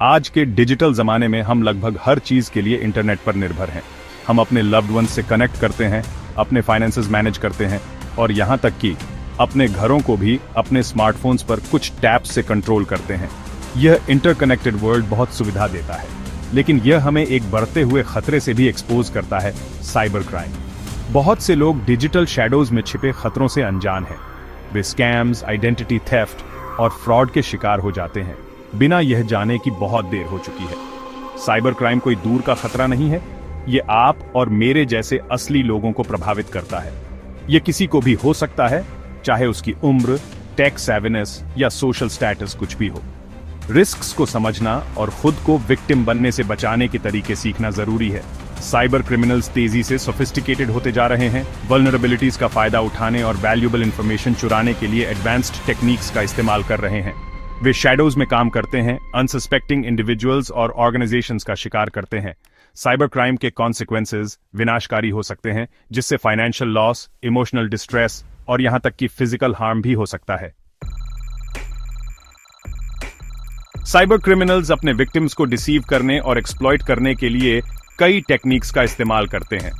आज के डिजिटल जमाने में हम लगभग हर चीज के लिए इंटरनेट पर निर्भर हैं। हम अपने लव्ड वंस से कनेक्ट करते हैं, अपने फाइनेंसेस मैनेज करते हैं और यहाँ तक कि अपने घरों को भी अपने स्मार्टफोन्स पर कुछ टैप्स से कंट्रोल करते हैं। यह इंटरकनेक्टेड वर्ल्ड बहुत सुविधा देता है, लेकिन यह हमें एक बढ़ते हुए खतरे से भी एक्सपोज करता है, साइबर क्राइम। बहुत से लोग डिजिटल शैडोज में छिपे खतरों से अनजान हैं। वे स्कैम्स, आइडेंटिटी थेफ्ट और फ्रॉड के शिकार हो जाते हैं बिना यह जाने कि बहुत देर हो चुकी है। साइबर क्राइम कोई दूर का खतरा नहीं है, ये आप और मेरे जैसे असली लोगों को प्रभावित करता है। यह किसी को भी हो सकता है, चाहे उसकी उम्र, टेक सेविनेस या सोशल स्टेटस कुछ भी हो। रिस्क्स को समझना और खुद को विक्टिम बनने से बचाने के तरीके सीखना जरूरी है। साइबर क्रिमिनल्स तेजी से सोफिस्टिकेटेड होते जा रहे हैं। वल्नरेबिलिटीज का फायदा उठाने और वैल्यूएबल इंफॉर्मेशन चुराने के लिए एडवांस्ड टेक्निक्स का इस्तेमाल कर रहे हैं। वे शैडोज में काम करते हैं, अनसस्पेक्टिंग इंडिविजुअल्स और ऑर्गेनाइजेशंस का शिकार करते हैं। साइबर क्राइम के कॉन्सिक्वेंसेस विनाशकारी हो सकते हैं, जिससे फाइनेंशियल लॉस, इमोशनल डिस्ट्रेस और यहां तक कि फिजिकल हार्म भी हो सकता है। साइबर क्रिमिनल्स अपने विक्टिम्स को डिसीव करने और एक्सप्लॉइट करने के लिए कई टेक्निक्स का इस्तेमाल करते हैं।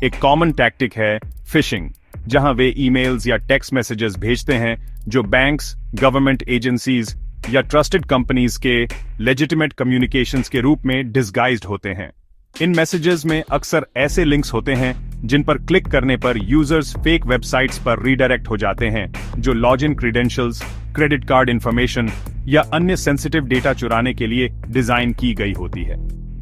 एक कॉमन टैक्टिक है फिशिंग, जहां वे ईमेल्स या टेक्स्ट मैसेजेस भेजते हैं जो बैंक्स, गवर्नमेंट एजेंसीज या ट्रस्टेड कंपनीज के लेजिटिमेट कम्युनिकेशंस के रूप में डिस्गाइज्ड होते हैं। इन मैसेजेस में अक्सर ऐसे लिंक्स होते हैं जिन पर क्लिक करने पर यूजर्स फेक वेबसाइट्स पर रीडायरेक्ट हो जाते हैं, जो login credentials, credit card information या अन्य सेंसिटिव डेटा चुराने के लिए डिजाइन की गई होती है।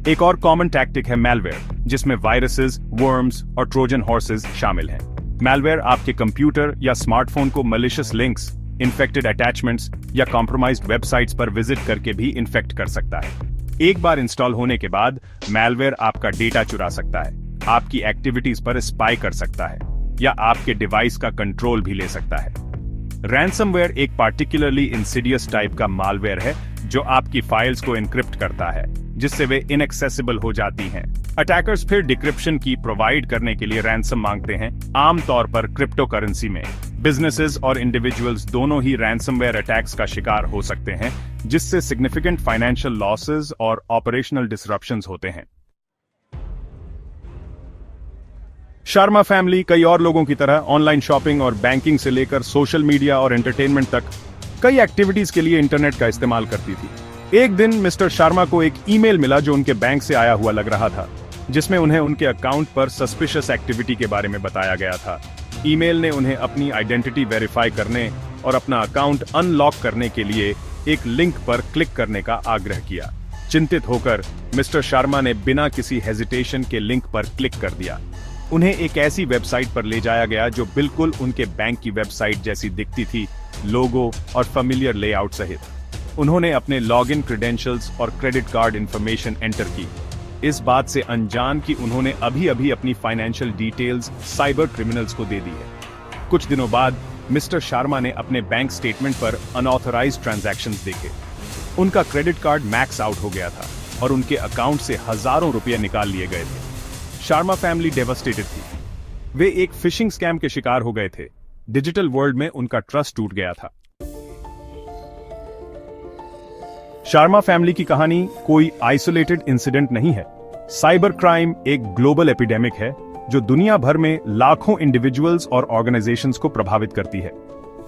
एक और कॉमन टैक्टिक है मैलवेयर, जिसमें वायरसेस, वर्म्स और ट्रोजन हॉर्सेस शामिल हैं। मैलवेयर आपके कंप्यूटर या स्मार्टफोन को मैलिशियस लिंक्स, इन्फेक्टेड अटैचमेंट्स या कॉम्प्रोमाइज्ड वेबसाइट्स पर विजिट करके भी इन्फेक्ट कर सकता है। एक बार इंस्टॉल होने के बाद मैलवेयर आपका डेटा चुरा सकता है, आपकी एक्टिविटीज पर स्पाई कर सकता है या आपके डिवाइस का कंट्रोल भी ले सकता है। रैंसमवेयर एक पार्टिकुलरली इंसिडियस टाइप का मालवेयर है जो आपकी फाइल्स को एन्क्रिप्ट करता है, जिससे वे इनएक्सेसिबल हो जाती हैं। अटैकर्स फिर डिक्रिप्शन की प्रोवाइड करने के लिए रैंसम मांगते हैं, आमतौर पर क्रिप्टो करेंसी में। बिजनेसेस और इंडिविजुअल्स दोनों ही रैंसमवेयर अटैक्स का शिकार हो सकते हैं, जिससे सिग्निफिकेंट फाइनेंशियल लॉसेस और ऑपरेशनल डिसरप्शंस होते हैं। शर्मा फैमिली कई और लोगों की तरह ऑनलाइन शॉपिंग और बैंकिंग से लेकर सोशल मीडिया और एंटरटेनमेंट तक कई एक्टिविटीज के लिए इंटरनेट का इस्तेमाल करती थी। एक दिन मिस्टर शर्मा को एक ईमेल मिला जो उनके बैंक से आया हुआ लग रहा था, जिसमें उन्हें उनके अकाउंट पर सस्पिशियस एक्टिविटी के बारे में बताया गया था। ईमेल ने उन्हें अपनी आइडेंटिटी वेरीफाई करने और अपना अकाउंट अनलॉक करने के लिए एक लिंक पर क्लिक करने का आग्रह किया। चिंतित होकर मिस्टर शर्मा ने बिना किसी हेजिटेशन के लिंक पर क्लिक कर दिया। उन्हें एक ऐसी वेबसाइट पर ले जाया गया जो बिल्कुल उनके बैंक की वेबसाइट जैसी दिखती थी, लोगो और फेमिलियर लेआउट सहित। उन्होंने अपने लॉगिन क्रेडेंशियल्स और क्रेडिट कार्ड इंफॉर्मेशन एंटर की, इस बात से अनजान कि उन्होंने अभी अपनी फाइनेंशियल डिटेल्स साइबर क्रिमिनल्स को दे दी है। कुछ दिनों बाद मिस्टर शर्मा ने अपने बैंक स्टेटमेंट पर अनऑथराइज्ड ट्रांजैक्शंस देखे। उनका क्रेडिट कार्ड मैक्स आउट हो गया था और उनके अकाउंट से हजारों रुपए निकाल लिए गए थे। शर्मा फैमिली डेवास्टेटेड थी। वे एक फिशिंग स्कैम के शिकार हो गए थे। डिजिटल वर्ल्ड में उनका ट्रस्ट टूट गया था। शर्मा फैमिली की कहानी कोई आइसोलेटेड इंसिडेंट नहीं है। साइबर क्राइम एक ग्लोबल एपिडेमिक है जो दुनिया भर में लाखों इंडिविजुअल्स और ऑर्गेनाइजेशंस को प्रभावित करती है।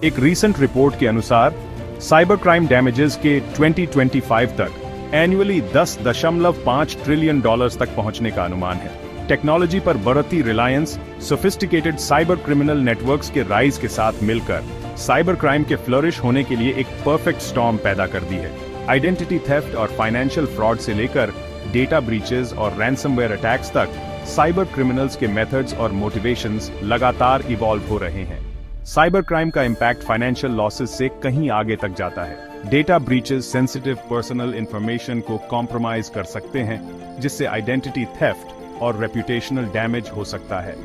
एक रीसेंट रिपोर्ट के अनुसार साइबर क्राइम डैमेजेस के 2025 तक एनुअली $10.5 ट्रिलियन तक पहुंचने का अनुमान है। टेक्नोलॉजी पर बढ़ती Reliance, sophisticated cyber criminal networks के राइज के साथ मिलकर साइबर क्राइम के फ्लरिश होने के लिए एक परफेक्ट स्टॉर्म पैदा कर दी है। आइडेंटिटी थेफ्ट और फाइनेंशियल फ्रॉड से लेकर डेटा ब्रीचेस और रैंसमवेयर अटैक्स तक साइबर क्रिमिनल्स के मेथड्स और मोटिवेशंस लगातार इवॉल्व हो रहे हैं। साइबर क्राइम का इंपैक्ट फाइनेंशियल लॉसेस से कहीं आगे तक जाता है। Data breaches sensitive personal information को कॉम्प्रोमाइज कर सकते हैं, जिससे आइडेंटिटी थेफ्ट और रेपुटेशनल डैमेज हो सकता है।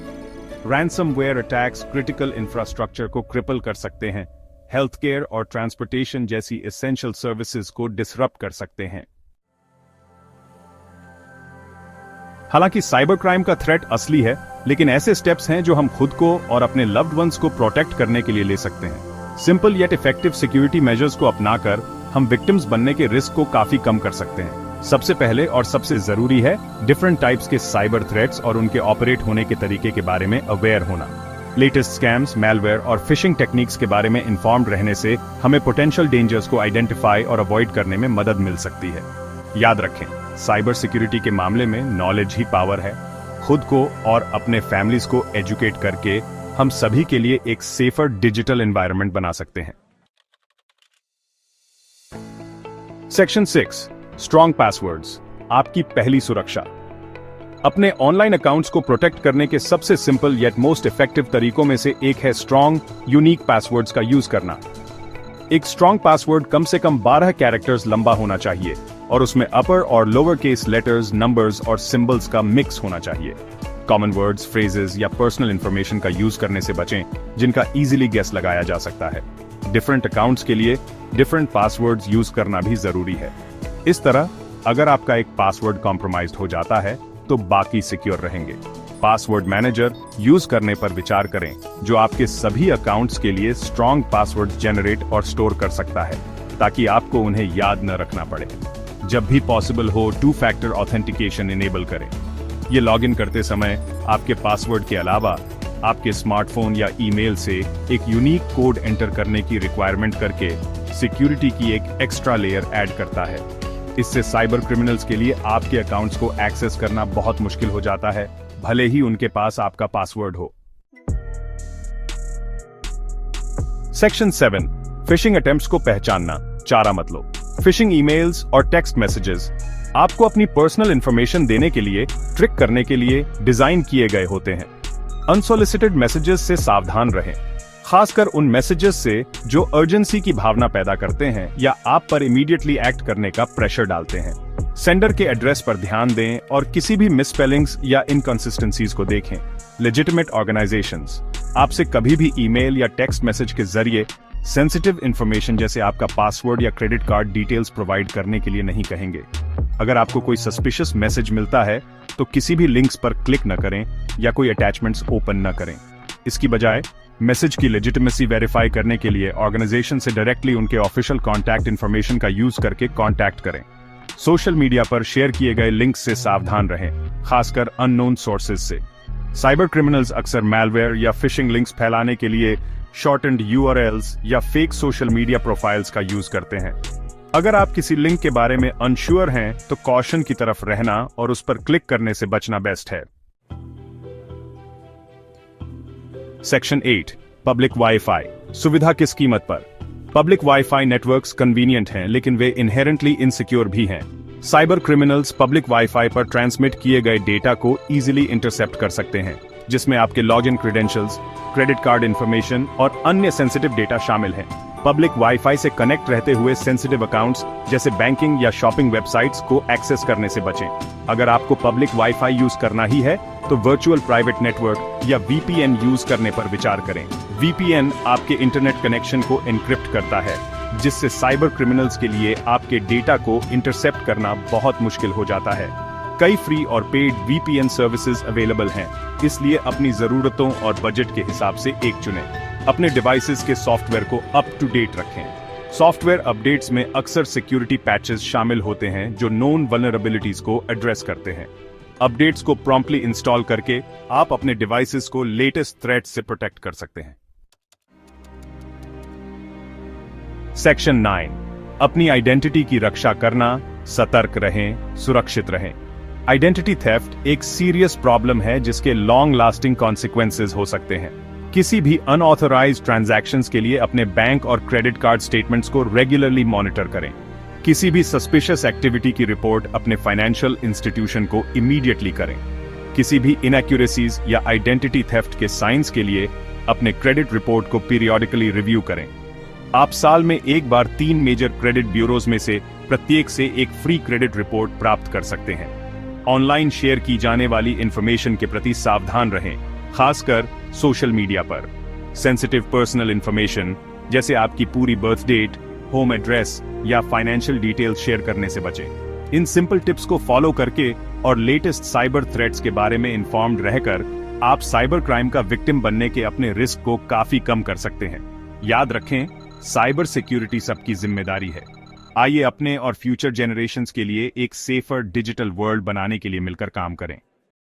रैंसमवेयर अटैक्स क्रिटिकल इंफ्रास्ट्रक्चर को क्रिपल कर सकते हैं, हेल्थ केयर और ट्रांसपोर्टेशन जैसी एसेंशियल सर्विसेज को डिसरप्ट कर सकते हैं। हालांकि साइबर क्राइम का थ्रेट असली है, लेकिन ऐसे स्टेप्स हैं जो हम खुद को और अपने लव्ड वंस को प्रोटेक्ट करने के लिए ले सकते हैं। Simple yet effective security measures को अपनाकर हम विक्टिम्स बनने के रिस्क को काफी कम कर सकते हैं। सबसे पहले और सबसे जरूरी है डिफरेंट टाइप्स के साइबर थ्रेट्स और उनके ऑपरेट होने के तरीके के बारे में अवेयर होना। लेटेस्ट स्कैम्स, मैलवेयर और फिशिंग टेक्निक्स के बारे में इन्फॉर्म्ड रहने से हमें पोटेंशियल डेंजर्स को आइडेंटिफाई और अवॉइड करने में मदद मिल सकती है। याद रखें, साइबर सिक्योरिटी के मामले में नॉलेज ही पावर है। खुद को और अपने फैमिलीज को एजुकेट करके हम सभी के लिए एक सेफर डिजिटल एनवायरनमेंट बना सकते हैं। सेक्शन 6, स्ट्रॉन्ग पासवर्ड्स, आपकी पहली सुरक्षा। अपने ऑनलाइन अकाउंट्स को प्रोटेक्ट करने के सबसे सिंपल येट मोस्ट इफेक्टिव तरीकों में से एक है स्ट्रॉन्ग यूनिक पासवर्ड्स का यूज करना। एक स्ट्रॉन्ग पासवर्ड कम से कम 12 कैरेक्टर्स लंबा होना चाहिए और उसमें अपर और लोअर केस लेटर्स, नंबर्स और सिंबल्स का मिक्स होना चाहिए। कॉमन वर्ड्स, फ्रेजेस या पर्सनल इंफॉर्मेशन का यूज करने से बचें जिनका इजीली गेस लगाया जा सकता है। डिफरेंट अकाउंट्स के लिए डिफरेंट पासवर्ड्स यूज करना भी जरूरी है। इस तरह अगर आपका एक पासवर्ड कॉम्प्रोमाइज्ड हो जाता है तो बाकी सिक्योर रहेंगे। पासवर्ड मैनेजर यूज करने पर विचार करें जो आपके सभी अकाउंट्स के लिए स्ट्रॉन्ग पासवर्ड जनरेट और स्टोर कर सकता है ताकि आपको उन्हें याद न रखना पड़े। जब भी पॉसिबल हो 2 फैक्टर ऑथेंटिकेशन इनेबल करें। ये लॉगिन करते समय आपके पासवर्ड के अलावा आपके स्मार्टफोन या ईमेल से एक यूनिक कोड एंटर करने की रिक्वायरमेंट करके सिक्योरिटी की एक एक्स्ट्रा लेयर ऐड करता है। इससे साइबर क्रिमिनल्स के लिए आपके अकाउंट्स को एक्सेस करना बहुत मुश्किल हो जाता है, भले ही उनके पास आपका पासवर्ड हो। सेक्शन 7, फिशिंग अटेम्प्ट्स को पहचानना, चारा मत लो। फिशिंग ईमेल्स और टेक्स्ट मैसेजेस आपको अपनी पर्सनल इंफॉर्मेशन देने के लिए, ट्रिक करने के लिए डिजाइन किए गए होते हैं। अनसोलिसिटेड मैसेजेस से सावधान रहें, खासकर उन मैसेजेस से जो अर्जेंसी की भावना पैदा करते हैं या आप पर इमीडिएटली एक्ट करने का प्रेशर डालते हैं। सेंडर के एड्रेस पर ध्यान दें और किसी भी मिसस्पेलिंग्स या इनकंसिस्टेंसीज को देखें। लेजिटिमेट ऑर्गेनाइजेशंस आपसे कभी भी ईमेल या टेक्स्ट मैसेज के जरिए सेंसिटिव इंफॉर्मेशन जैसे आपका पासवर्ड या क्रेडिट कार्ड डिटेल्स प्रोवाइड करने के लिए नहीं कहेंगे। अगर आपको कोई सस्पिशियस मैसेज मिलता है तो किसी भी लिंक्स पर क्लिक न करें या कोई अटैचमेंट्स ओपन न करें। इसकी बजाय मैसेज की लेजिटिमेसी वेरीफाई करने के लिए ऑर्गेनाइजेशन से डायरेक्टली उनके ऑफिशियल कॉन्टैक्ट इंफॉर्मेशन का यूज करके कॉन्टैक्ट करें। सोशल मीडिया पर शेयर किए गए लिंक्स से सावधान रहें, खासकर अननोन सोर्सेज से। साइबर क्रिमिनल्स अक्सर मैलवेयर या फिशिंग लिंक्स फैलाने के लिए शॉर्टेंड यूआरएल्स या फेक सोशल मीडिया प्रोफाइल्स का यूज करते हैं। अगर आप किसी लिंक के बारे में अनश्योर हैं तो कॉशन की तरफ रहना और उस पर क्लिक करने से बचना बेस्ट है। सेक्शन 8, पब्लिक वाईफाई, सुविधा किस कीमत पर। पब्लिक वाईफाई नेटवर्क्स कन्वीनियंट हैं लेकिन वे इनहेरेंटली इनसिक्योर भी हैं। साइबर क्रिमिनल्स पब्लिक वाईफाई पर ट्रांसमिट किए गए डेटा को इजीली इंटरसेप्ट कर सकते हैं, जिसमें आपके login credentials, credit card information और अन्य सेंसिटिव डेटा शामिल हैं। पब्लिक वाईफाई से कनेक्ट रहते हुए सेंसिटिव अकाउंट्स जैसे बैंकिंग या शॉपिंग वेबसाइट्स को एक्सेस करने से बचें। अगर आपको पब्लिक वाईफाई यूज करना ही है तो वर्चुअल प्राइवेट नेटवर्क या वीपीएन यूज करने पर विचार करें। वीपीएन आपके इंटरनेट कनेक्शन को एन्क्रिप्ट करता है, जिससे साइबर क्रिमिनल्स के लिए आपके डेटा को इंटरसेप्ट करना बहुत मुश्किल हो जाता है। कई फ्री और पेड वीपीएन सर्विसेज अवेलेबल हैं, इसलिए अपनी जरूरतों और बजट के हिसाब से एक चुनें। अपने डिवाइसेस के सॉफ्टवेयर को अप टू डेट रखें। सॉफ्टवेयर अपडेट्स में अक्सर सिक्योरिटी पैचेस शामिल होते हैं जो नोन वल्नरेबिलिटीज को एड्रेस करते हैं। अपडेट्स को प्रॉम्प्टली इंस्टॉल करके आप अपने डिवाइसेस को लेटेस्ट थ्रेट से प्रोटेक्ट कर सकते हैं। सेक्शन 9, अपनी आइडेंटिटी की रक्षा करना, सतर्क रहें, सुरक्षित रहें। आइडेंटिटी थेफ्ट एक सीरियस प्रॉब्लम है जिसके लॉन्ग लास्टिंग कॉन्सिक्वेंसेज हो सकते हैं। किसी भी अनऑथराइज्ड ट्रांजैक्शंस के लिए अपने बैंक और क्रेडिट कार्ड स्टेटमेंट्स को रेगुलरली मॉनिटर करें। किसी भी सस्पिशियस एक्टिविटी की रिपोर्ट अपने फाइनेंशियल इंस्टीट्यूशन को इमीडिएटली करें। किसी भी इनएक्यूरेसीज या आइडेंटिटी थेफ्ट के साइंस के लिए अपने क्रेडिट रिपोर्ट को पीरियोडिकली रिव्यू करें। आप साल में एक बार 3 मेजर क्रेडिट ब्यूरोज में से प्रत्येक से एक फ्री क्रेडिट रिपोर्ट प्राप्त कर सकते हैं। ऑनलाइन शेयर की जाने वाली इंफॉर्मेशन के प्रति सावधान रहें, खासकर सोशल मीडिया पर। सेंसिटिव पर्सनल इंफॉर्मेशन जैसे आपकी पूरी बर्थ डेट, होम एड्रेस या फाइनेंशियल डिटेल्स शेयर करने से बचें। इन सिंपल टिप्स को फॉलो करके और लेटेस्ट साइबर थ्रेट्स के बारे में इन्फॉर्म्ड रहकर आप साइबर क्राइम का विक्टिम बनने के अपने रिस्क को काफी कम कर सकते हैं। याद रखें, साइबर सिक्योरिटी सबकी जिम्मेदारी है। आइए अपने और फ्यूचर जनरेशंस के लिए एक सेफर डिजिटल वर्ल्ड बनाने के लिए मिलकर काम करें।